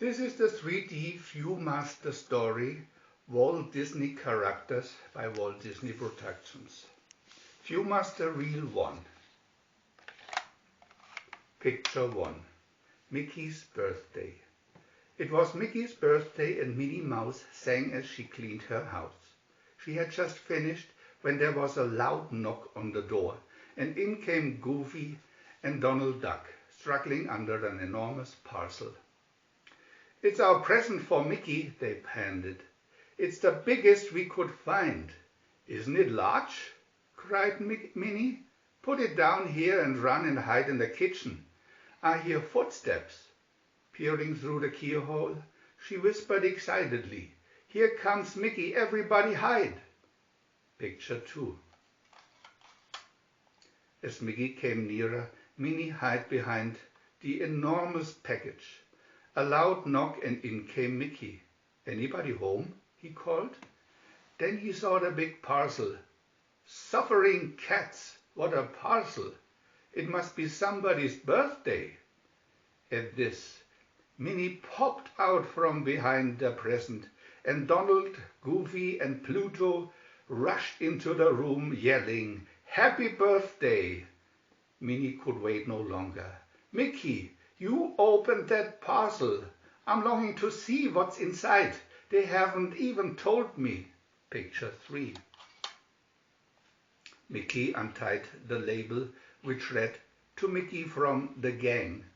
This is the 3D VIEW-MASTER story, Walt Disney Characters by Walt Disney Productions. VIEW-MASTER Reel 1. Picture 1. Mickey's birthday. It was Mickey's birthday and Minnie Mouse sang as she cleaned her house. She had just finished when there was a loud knock on the door, and in came Goofy and Donald Duck, struggling under an enormous parcel. "It's our present for Mickey," they panted. "It's the biggest we could find." "Isn't it large?" cried Minnie. "Put it down here and run and hide in the kitchen. I hear footsteps." Peering through the keyhole, she whispered excitedly, "Here comes Mickey, everybody hide." Picture 2. As Mickey came nearer, Minnie hid behind the enormous package. A loud knock and in came Mickey. "Anybody home?" he called. Then he saw the big parcel. Suffering cats, what a parcel! It must be somebody's birthday. At this, Minnie popped out from behind the present, and Donald, Goofy and Pluto rushed into the room yelling, "Happy birthday!" Minnie could wait no longer. "Mickey, you opened that parcel. I'm longing to see what's inside. They haven't even told me." Picture 3. Mickey untied the label, which read, "To Mickey from the gang."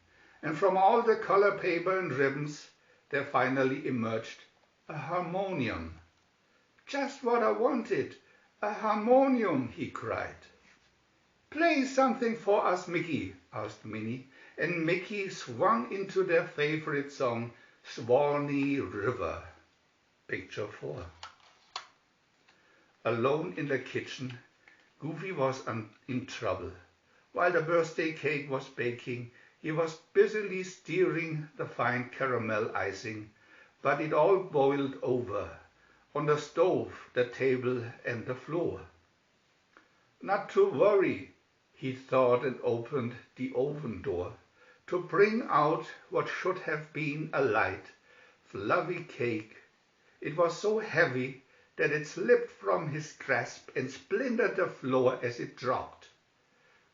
And from all the color paper and ribbons, there finally emerged a harmonium. "Just what I wanted, a harmonium," he cried. "Play something for us, Mickey," asked Minnie, and Mickey swung into their favorite song, "Swanee River." Picture 4. Alone in the kitchen, Goofy was in trouble. While the birthday cake was baking, he was busily stirring the fine caramel icing, but it all boiled over on the stove, the table, and the floor. Not to worry, he thought, and opened the oven door to bring out what should have been a light, fluffy cake. It was so heavy that it slipped from his grasp and splintered the floor as it dropped.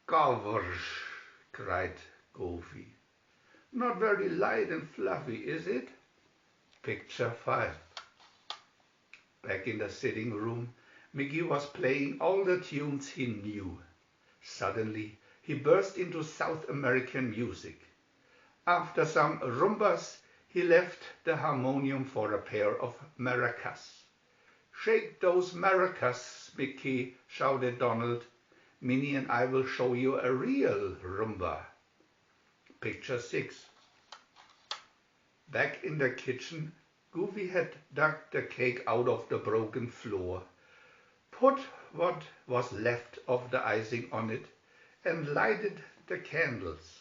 "Gosh!" cried Goofy. "Not very light and fluffy, is it?" Picture 5. Back in the sitting room, Mickey was playing all the tunes he knew. Suddenly, he burst into South American music. After some rumbas, he left the harmonium for a pair of maracas. "Shake those maracas, Mickey," shouted Donald. "Minnie and I will show you a real rumba." Picture 6. Back in the kitchen, Goofy had dug the cake out of the broken floor, put what was left of the icing on it, and lighted the candles.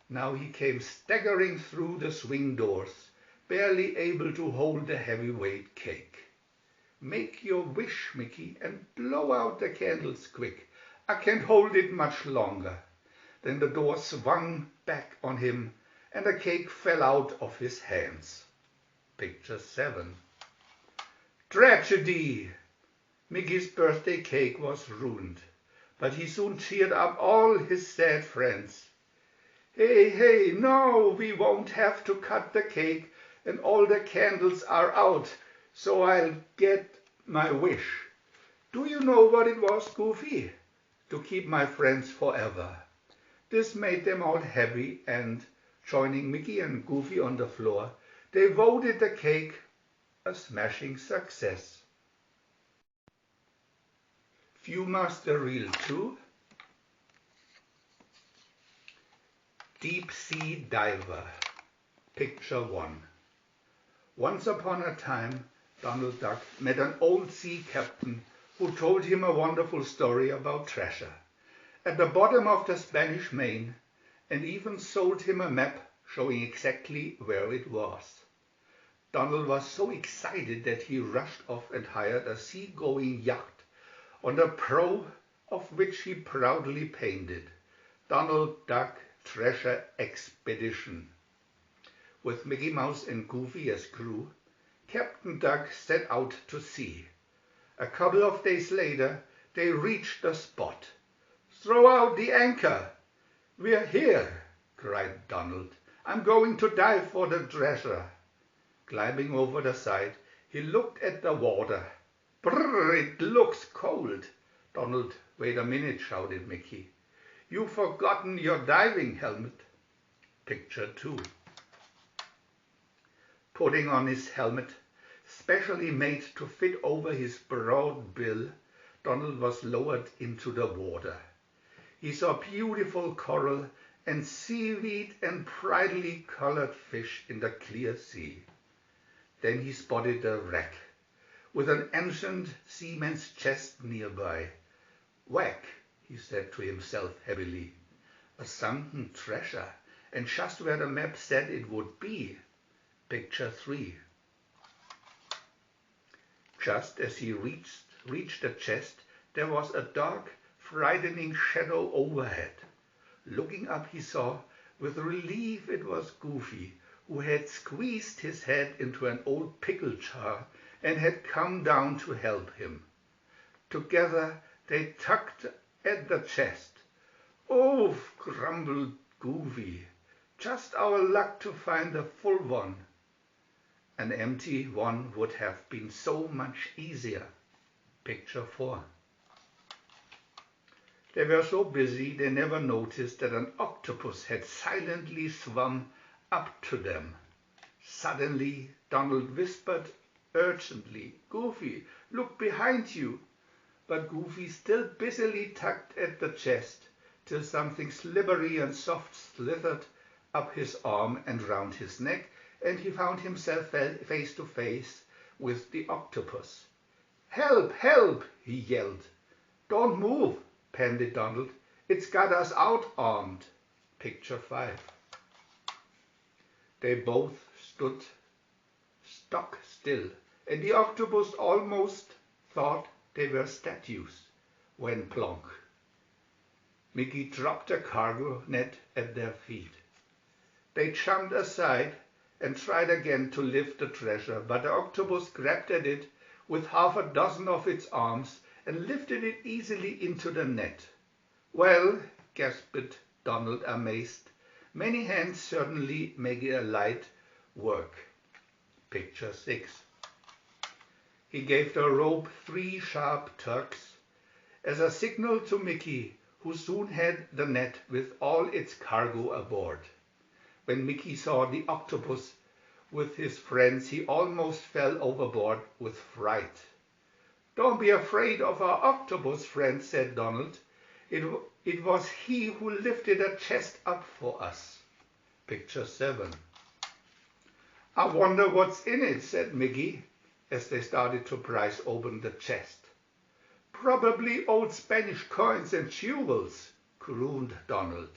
Now he came staggering through the swing doors, barely able to hold the heavyweight cake. "Make your wish, Mickey, and blow out the candles quick. I can't hold it much longer." Then the door swung back on him, and the cake fell out of his hands. Picture 7. Tragedy! Mickey's birthday cake was ruined, but he soon cheered up all his sad friends. "Hey, hey, no, we won't have to cut the cake, and all the candles are out, so I'll get my wish. Do you know what it was, Goofy? To keep my friends forever." This made them all happy, and, joining Mickey and Goofy on the floor, they voted the cake a smashing success. VIEW-MASTER Reel 2. Deep Sea Diver. Picture 1. Once upon a time, Donald Duck met an old sea captain who told him a wonderful story about treasure at the bottom of the Spanish Main, and even sold him a map showing exactly where it was. Donald was so excited that he rushed off and hired a sea-going yacht on the prow of which he proudly painted, "Donald Duck Treasure Expedition." with Mickey Mouse and Goofy as crew, Captain Duck set out to sea. A couple of days later, they reached the spot. "Throw out the anchor! We're here!" cried Donald. "I'm going to dive for the treasure." Climbing over the side, he looked at the water. "Brrr, it looks cold." "Donald, wait a minute," shouted Mickey. "You've forgotten your diving helmet." Picture 2. Putting on his helmet, specially made to fit over his broad bill, Donald was lowered into the water. He saw beautiful coral and seaweed and brightly colored fish in the clear sea. Then he spotted a wreck, with an ancient seaman's chest nearby. "Whack," he said to himself happily. A sunken treasure, and just where the map said it would be. Picture 3. Just as he reached the chest, there was a dark, frightening shadow overhead. Looking up, he saw with relief it was Goofy, who had squeezed his head into an old pickle jar and had come down to help him. Together they tugged at the chest. "Oh," grumbled Goofy, "just our luck to find a full one." An empty one would have been so much easier. Picture 4. They were so busy they never noticed that an octopus had silently swum up to them. Suddenly Donald whispered urgently, "Goofy, look behind you." But Goofy still busily tugged at the chest till something slippery and soft slithered up his arm and round his neck, and he found himself face to face with the octopus. "Help, help!" he yelled. "Don't move," panted Donald. "It's got us out-armed." Picture 5. They both stood stock still, and the octopus almost thought they were statues, when plonk. Mickey dropped a cargo net at their feet. They jumped aside and tried again to lift the treasure, but the octopus grabbed at it with half a dozen of its arms and lifted it easily into the net. "Well," gasped Donald, amazed, "many hands certainly make it a light work." Picture 6. He gave the rope 3 sharp tugs as a signal to Mickey, who soon had the net with all its cargo aboard. When Mickey saw the octopus with his friends, he almost fell overboard with fright. "Don't be afraid of our octopus friend," said Donald. It was he who lifted a chest up for us." Picture 7. "I wonder what's in it," said Mickey, as they started to prise open the chest. "Probably old Spanish coins and jewels," crooned Donald.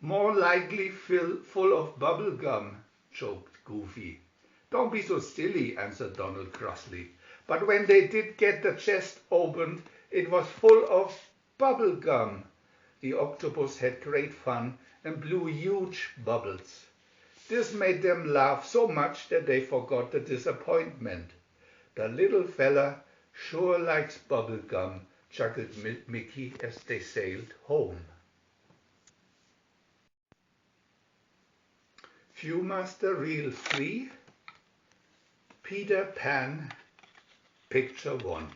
"More likely full of bubble gum," joked Goofy. "Don't be so silly," answered Donald crossly. But when they did get the chest opened, it was full of bubble gum. The octopus had great fun and blew huge bubbles. This made them laugh so much that they forgot the disappointment. "The little fella sure likes bubble gum," chuckled Mickey as they sailed home. VIEW-MASTER Reel 3, Peter Pan, Picture 1.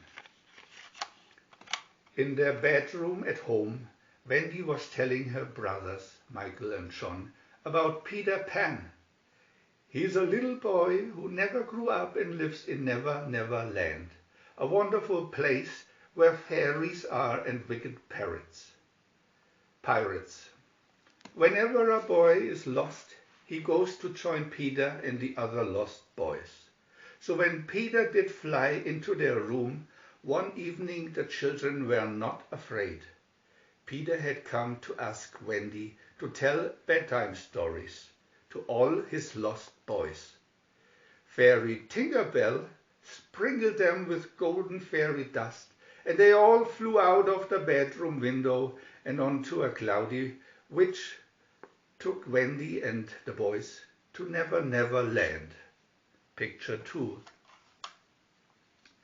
In their bedroom at home, Wendy was telling her brothers, Michael and John, about Peter Pan. "He's a little boy who never grew up and lives in Never Never Land, a wonderful place where fairies are and wicked pirates. Whenever a boy is lost, he goes to join Peter and the other lost boys. So when Peter did fly into their room, one evening the children were not afraid. Peter had come to ask Wendy to tell bedtime stories to all his lost boys. Fairy Tinkerbell sprinkled them with golden fairy dust, and they all flew out of the bedroom window and onto a cloudy which took Wendy and the boys to Never Never Land. Picture 2.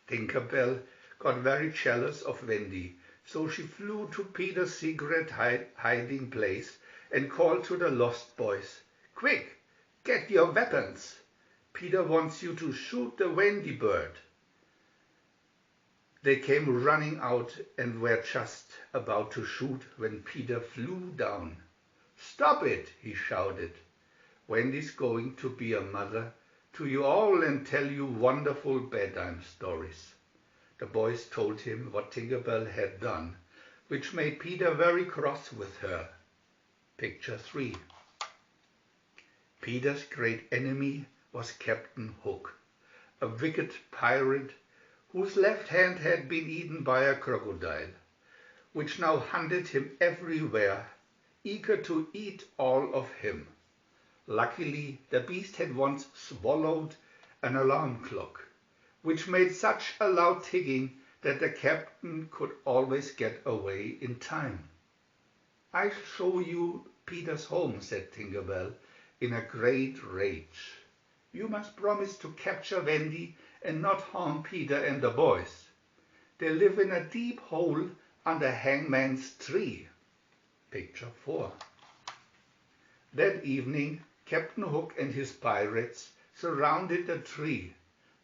Tinkerbell got very jealous of Wendy, so she flew to Peter's secret hiding place and called to the lost boys, "Quick, get your weapons! Peter wants you to shoot the Wendy bird." They came running out and were just about to shoot when Peter flew down. "Stop it!" he shouted. "Wendy's going to be a mother to you all and tell you wonderful bedtime stories." The boys told him what Tinkerbell had done, which made Peter very cross with her. Picture 3. Peter's great enemy was Captain Hook, a wicked pirate whose left hand had been eaten by a crocodile, which now hunted him everywhere, eager to eat all of him. Luckily, the beast had once swallowed an alarm clock, which made such a loud ticking that the captain could always get away in time. "I'll show you Peter's home," said Tinkerbell in a great rage. "You must promise to capture Wendy and not harm Peter and the boys. They live in a deep hole under Hangman's tree." Picture 4. That evening, Captain Hook and his pirates surrounded the tree.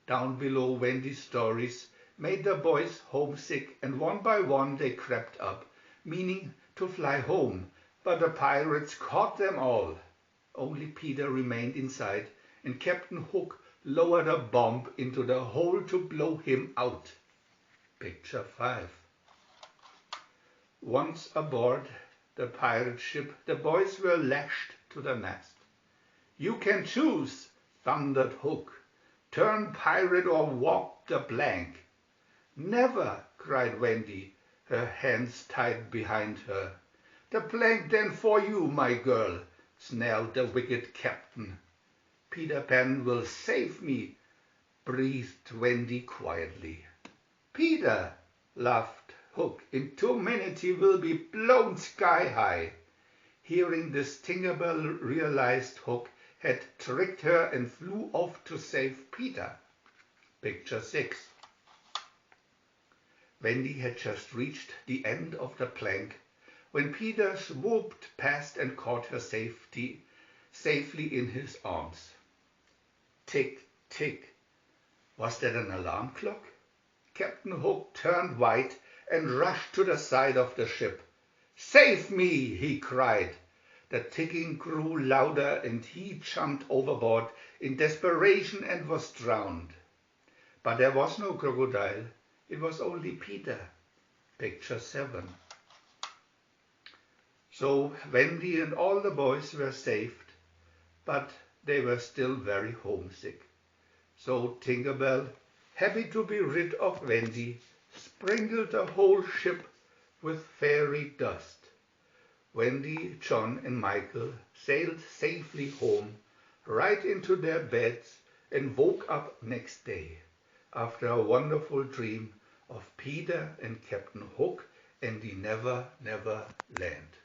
Down below, Wendy's stories made the boys homesick, and one by one they crept up, meaning to fly home, but the pirates caught them all. Only Peter remained inside, and Captain Hook lowered a bomb into the hole to blow him out. Picture 5. Once aboard the pirate ship, the boys were lashed to the mast. "You can choose," thundered Hook. "Turn pirate or walk the plank." "Never!" cried Wendy, her hands tied behind her. "The plank then for you, my girl," snarled the wicked captain. "Peter Pan will save me," breathed Wendy quietly. "Peter," laughed Hook, "in 2 minutes he will be blown sky high." Hearing this, Tinkerbell realized Hook had tricked her and flew off to save Peter. Picture 6. Wendy had just reached the end of the plank when Peter swooped past and caught her safely in his arms. Tick, tick. Was that an alarm clock? Captain Hook turned white and rushed to the side of the ship. "Save me!" he cried. The ticking grew louder and he jumped overboard in desperation and was drowned. But there was no crocodile, it was only Peter. Picture 7. So Wendy and all the boys were saved, but they were still very homesick. So Tinkerbell, happy to be rid of Wendy, sprinkled the whole ship with fairy dust. Wendy, John and Michael sailed safely home, right into their beds, and woke up next day after a wonderful dream of Peter and Captain Hook and the Never Never Land.